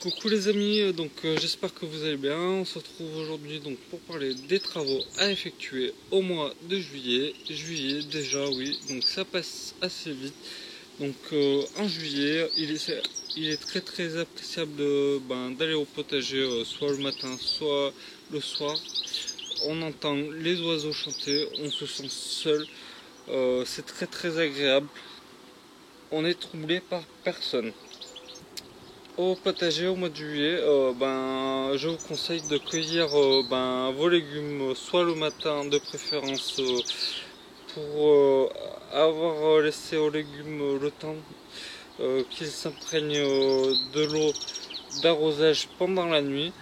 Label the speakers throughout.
Speaker 1: Coucou les amis, j'espère que vous allez bien. On se retrouve aujourd'hui pour parler des travaux à effectuer au mois de juillet. Juillet déjà, oui, donc ça passe assez vite. En juillet, il est très appréciable d'aller au potager soit le matin, soit le soir. On entend les oiseaux chanter, on se sent seul, c'est très agréable. On est troublé par personne. Au potager au mois de juillet, je vous conseille de cueillir vos légumes soit le matin de préférence pour avoir laissé aux légumes le temps qu'ils s'imprègnent de l'eau d'arrosage pendant la nuit.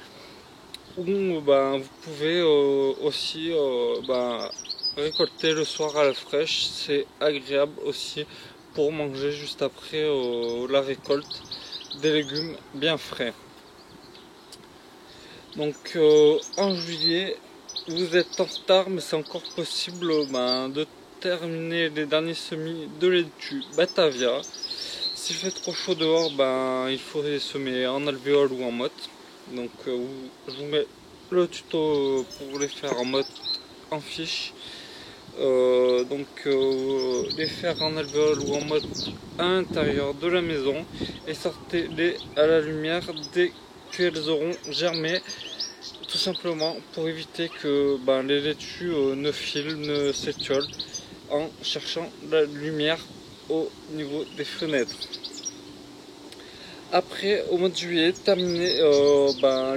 Speaker 1: Ou vous pouvez aussi récolter le soir à la fraîche, c'est agréable aussi pour manger juste après la récolte des légumes bien frais. En juillet, vous êtes en retard, mais c'est encore possible de terminer les derniers semis de laitue Batavia. S'il fait trop chaud dehors, il faut les semer en alvéole ou en motte. Je vous mets le tuto pour les faire en motte en fiche. Les faire en alvéole ou en motte à l'intérieur de la maison et sortez-les à la lumière dès qu'elles auront germé, tout simplement pour éviter que les laitues ne filent, ne s'étiolent en cherchant la lumière au niveau des fenêtres. Après, au mois de juillet, terminez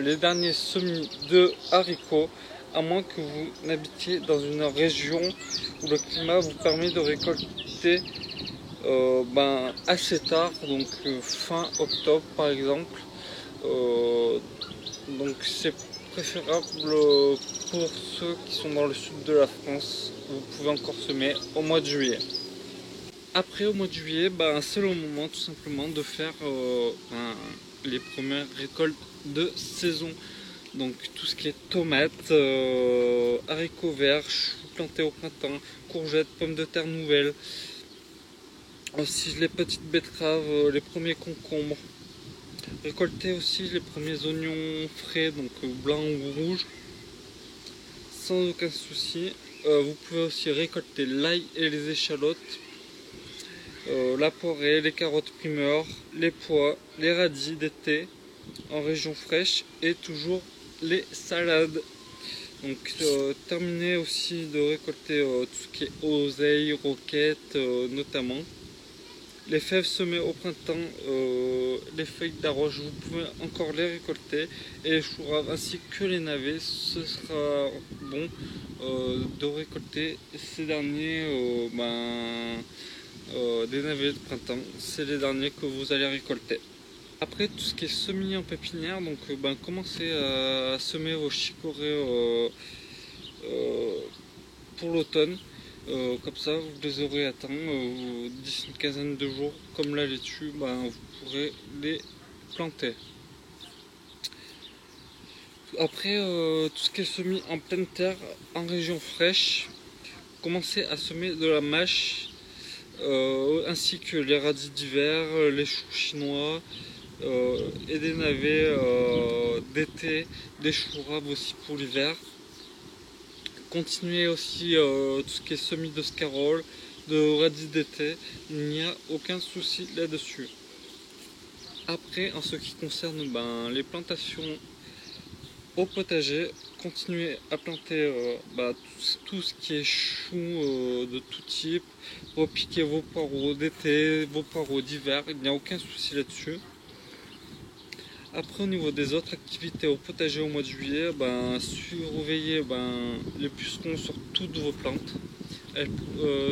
Speaker 1: les derniers semis de haricots, à moins que vous n'habitiez dans une région où le climat vous permet de récolter assez tard, fin octobre par exemple. C'est préférable pour ceux qui sont dans le sud de la France. Vous pouvez encore semer au mois de juillet. Après, au mois de juillet, c'est le moment tout simplement de faire les premières récoltes de saison. Donc tout ce qui est tomates, haricots verts, choux plantés au printemps, courgettes, pommes de terre nouvelles, aussi les petites betteraves, les premiers concombres. Récolter aussi les premiers oignons frais, blancs ou rouges, sans aucun souci. Vous pouvez aussi récolter l'ail et les échalotes, la poirée, les carottes primeurs, les pois, les radis d'été en région fraîche et toujours les salades. Terminez aussi de récolter tout ce qui est oseille, roquette notamment. Les fèves semées au printemps, les feuilles d'arroche, vous pouvez encore les récolter, et les choux raves ainsi que les navets, ce sera bon de récolter ces derniers des navets de printemps, c'est les derniers que vous allez récolter. Après, tout ce qui est semis en pépinière, commencez à semer vos chicorées pour l'automne. Comme ça, vous les aurez atteints d'ici une quinzaine de jours. Comme la laitue, vous pourrez les planter. Après, tout ce qui est semis en pleine terre, en région fraîche, commencez à semer de la mâche, ainsi que les radis d'hiver, les choux chinois et des navets d'été, des choux raves aussi pour l'hiver. Continuez aussi tout ce qui est semis de scaroles, de radis d'été, il n'y a aucun souci là-dessus. Après, en ce qui concerne les plantations au potager, continuez à planter tout ce qui est choux de tout type, repiquez vos poireaux d'été, vos poireaux d'hiver, il n'y a aucun souci là-dessus. Après, au niveau des autres activités au potager au mois de juillet, surveillez les pucerons sur toutes vos plantes.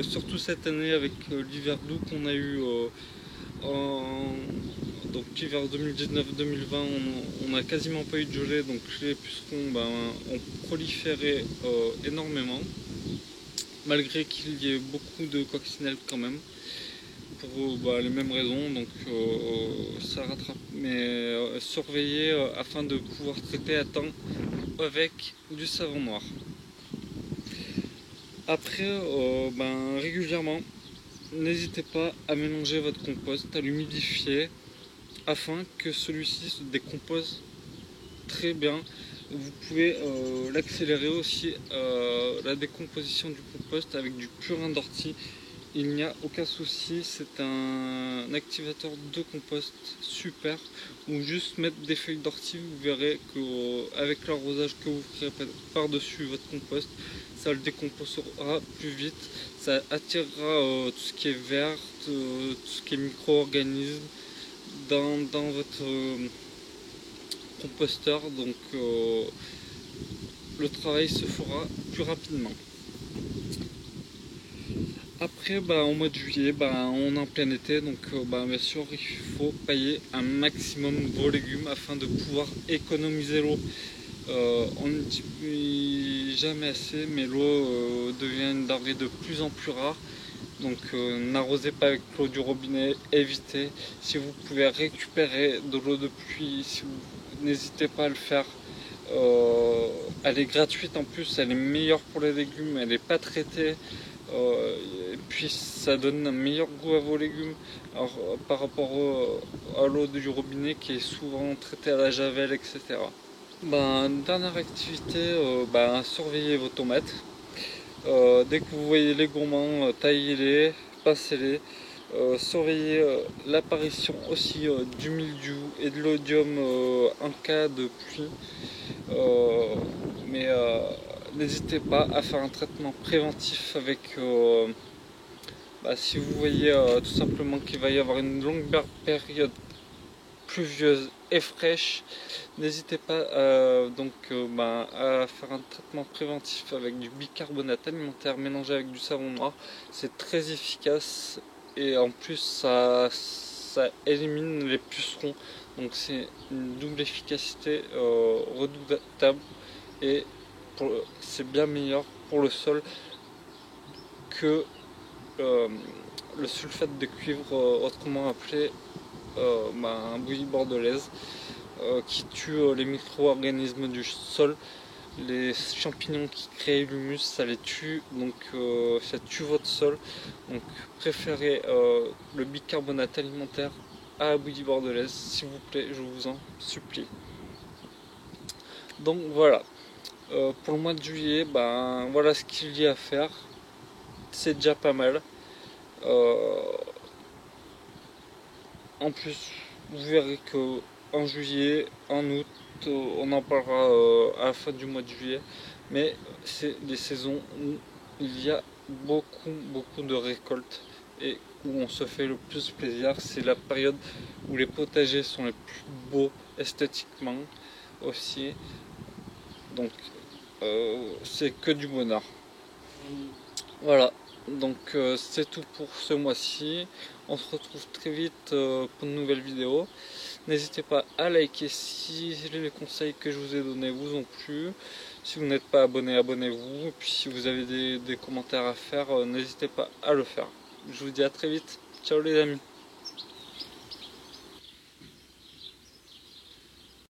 Speaker 1: Surtout cette année avec l'hiver doux qu'on a eu l'hiver 2019-2020, on n'a quasiment pas eu de gelée, donc les pucerons ont proliféré énormément, malgré qu'il y ait beaucoup de coccinelles quand même. Pour les mêmes raisons, ça rattrape, mais surveillez afin de pouvoir traiter à temps avec du savon noir. Après, régulièrement, n'hésitez pas à mélanger votre compost, à l'humidifier afin que celui-ci se décompose très bien. Vous pouvez l'accélérer aussi, la décomposition du compost avec du purin d'ortie. Il n'y a aucun souci, c'est un activateur de compost super. Ou juste mettre des feuilles d'ortie, vous verrez qu'avec l'arrosage que vous ferez par-dessus votre compost, ça le décomposera plus vite. Ça attirera tout ce qui est vert, tout ce qui est micro-organismes dans votre composteur, donc le travail se fera plus rapidement. Après, au mois de juillet, on est en plein été, donc bien sûr il faut pailler un maximum vos légumes afin de pouvoir économiser l'eau. On ne dit jamais assez, mais l'eau devient une denrée de plus en plus rare. Donc n'arrosez pas avec l'eau du robinet, évitez. Si vous pouvez récupérer de l'eau de pluie, n'hésitez pas à le faire. Elle est gratuite en plus, elle est meilleure pour les légumes, elle n'est pas traitée. Et puis ça donne un meilleur goût à vos légumes par rapport à l'eau du robinet qui est souvent traitée à la javel, etc. Dernière activité, surveillez vos tomates. Dès que vous voyez les gourmands, taillez-les, passez-les. Surveillez l'apparition aussi du mildiou et de l'oïdium en cas de pluie. N'hésitez pas à faire un traitement préventif avec si vous voyez tout simplement qu'il va y avoir une longue période pluvieuse et fraîche, n'hésitez pas à faire un traitement préventif avec du bicarbonate alimentaire mélangé avec du savon noir. C'est très efficace et en plus ça élimine les pucerons, donc c'est une double efficacité redoutable et c'est bien meilleur pour le sol que le sulfate de cuivre, autrement appelé bouillie bordelaise, qui tue les micro-organismes du sol. Les champignons qui créent l'humus, ça les tue, donc ça tue votre sol. Donc préférez le bicarbonate alimentaire à la bouillie bordelaise, s'il vous plaît, je vous en supplie. Donc voilà, pour le mois de juillet, voilà ce qu'il y a à faire. C'est déjà pas mal. En plus, vous verrez que en juillet, en août, on en parlera à la fin du mois de juillet, mais c'est des saisons où il y a beaucoup de récoltes et où on se fait le plus plaisir. C'est la période où les potagers sont les plus beaux esthétiquement aussi, donc c'est que du bonheur. Voilà, donc c'est tout pour ce mois-ci. On se retrouve très vite pour une nouvelle vidéo. N'hésitez pas à liker si les conseils que je vous ai donnés vous ont plu. Si vous n'êtes pas abonné, abonnez-vous. Et puis si vous avez des commentaires à faire, n'hésitez pas à le faire. Je vous dis à très vite. Ciao les amis.